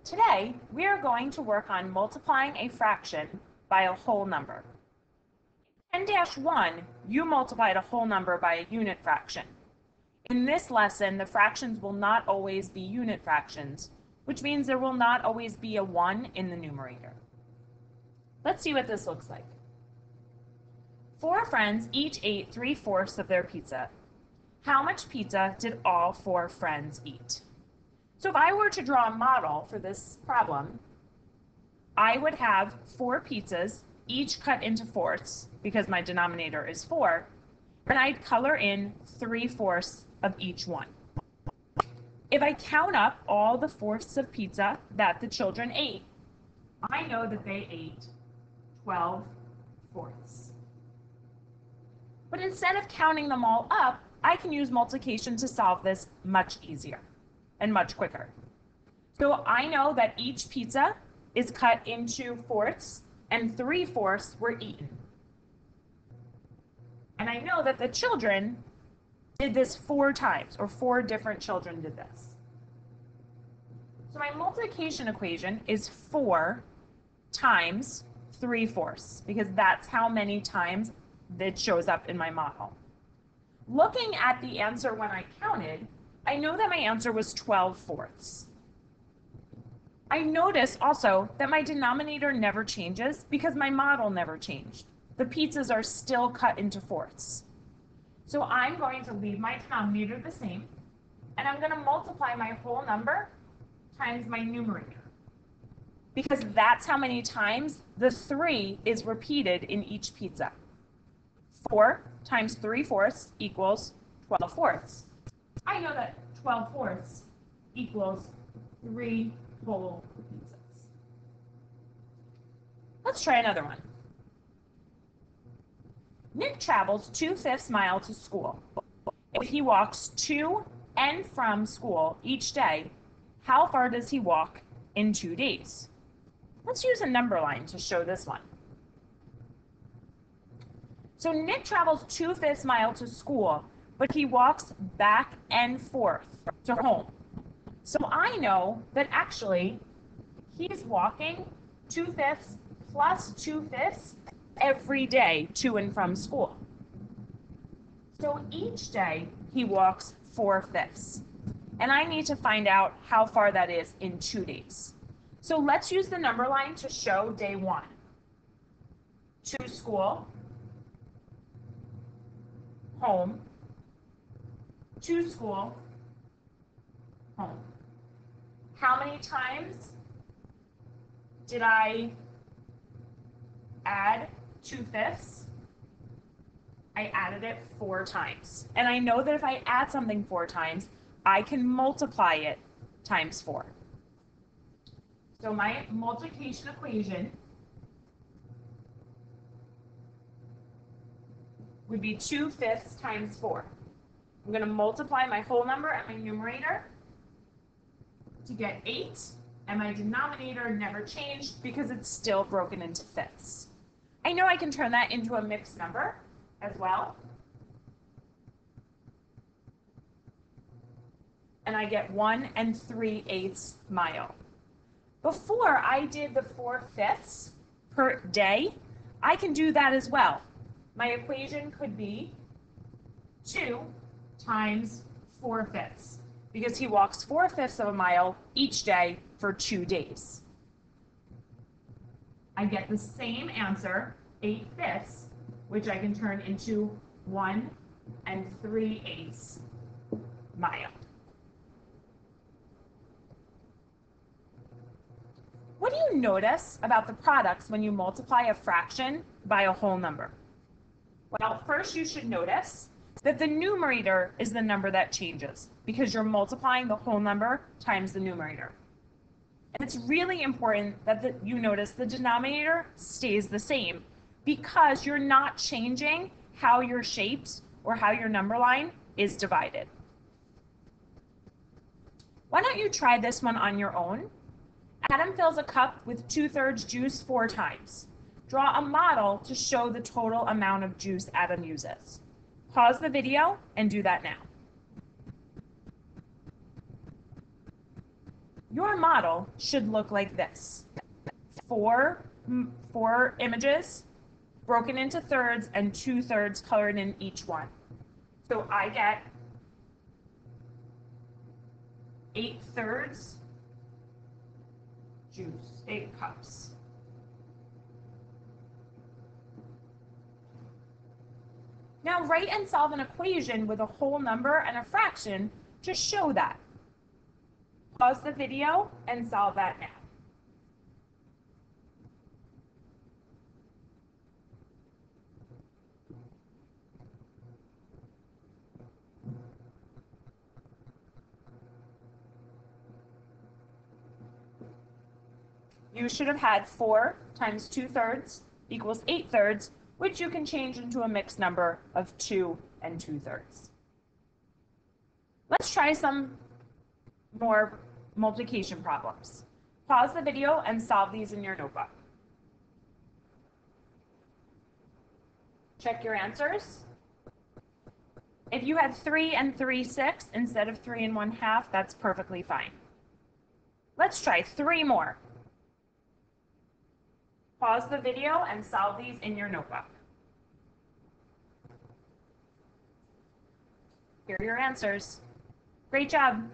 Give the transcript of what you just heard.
Today, we are going to work on multiplying a fraction by a whole number. In 10-1, you multiplied a whole number by a unit fraction. In this lesson, the fractions will not always be unit fractions, which means there will not always be a 1 in the numerator. Let's see what this looks like. 4 friends each ate 3/4 of their pizza. How much pizza did all 4 friends eat? So if I were to draw a model for this problem, I would have 4 pizzas, each cut into fourths, because my denominator is 4, and I'd color in 3/4 of each one. If I count up all the fourths of pizza that the children ate, I know that they ate 12 fourths. But instead of counting them all up, I can use multiplication to solve this much easier and much quicker. So I know that each pizza is cut into fourths and 3/4 were eaten. And I know that the children did this 4 times, or 4 different children did this. So my multiplication equation is 4 times 3/4, because that's how many times it shows up in my model. Looking at the answer when I counted, I know that my answer was 12 fourths. I notice also that my denominator never changes because my model never changed. The pizzas are still cut into fourths. So I'm going to leave my denominator the same, and I'm going to multiply my whole number times my numerator, because that's how many times the 3 is repeated in each pizza. 4 times 3/4 equals 12 fourths. I know that 12 fourths equals 3 whole pizzas. Let's try another one. Nick travels 2/5 mile to school. If he walks to and from school each day, how far does he walk in 2 days? Let's use a number line to show this one. So Nick travels 2/5 mile to school, but he walks back and forth to home. So I know that actually he's walking 2/5 plus 2/5 every day to and from school. So each day he walks 4/5. And I need to find out how far that is in 2 days. So let's use the number line to show day 1. To school, home, to school, home. How many times did I add 2/5? I added it 4 times. And I know that if I add something 4 times, I can multiply it times 4. So my multiplication equation would be 2/5 times 4. I'm going to multiply my whole number and my numerator to get 8, and my denominator never changed because it's still broken into fifths. I know I can turn that into a mixed number as well. And I get 1 3/8 mile. Before I did the 4/5 per day, I can do that as well. My equation could be 2 times 4/5, because he walks 4/5 of a mile each day for 2 days. I get the same answer, 8/5, which I can turn into 1 3/8 mile. What do you notice about the products when you multiply a fraction by a whole number? Well, first you should notice that the numerator is the number that changes, because you're multiplying the whole number times the numerator. And it's really important that you notice the denominator stays the same, because you're not changing how your shapes or how your number line is divided. Why don't you try this one on your own? Adam fills a cup with 2/3 juice 4 times. Draw a model to show the total amount of juice Adam uses. Pause the video and do that now. Your model should look like this. Four images broken into thirds and 2/3 colored in each one. So I get 8/3 juice, 8 cups. Now write and solve an equation with a whole number and a fraction to show that. Pause the video and solve that now. You should have had 4 times 2/3 equals 8/3, which you can change into a mixed number of 2 and 2/3. Let's try some more multiplication problems. Pause the video and solve these in your notebook. Check your answers. If you had 3 and 3/6 instead of 3 and 1/2, that's perfectly fine. Let's try 3 more. Pause the video and solve these in your notebook. Here are your answers. Great job.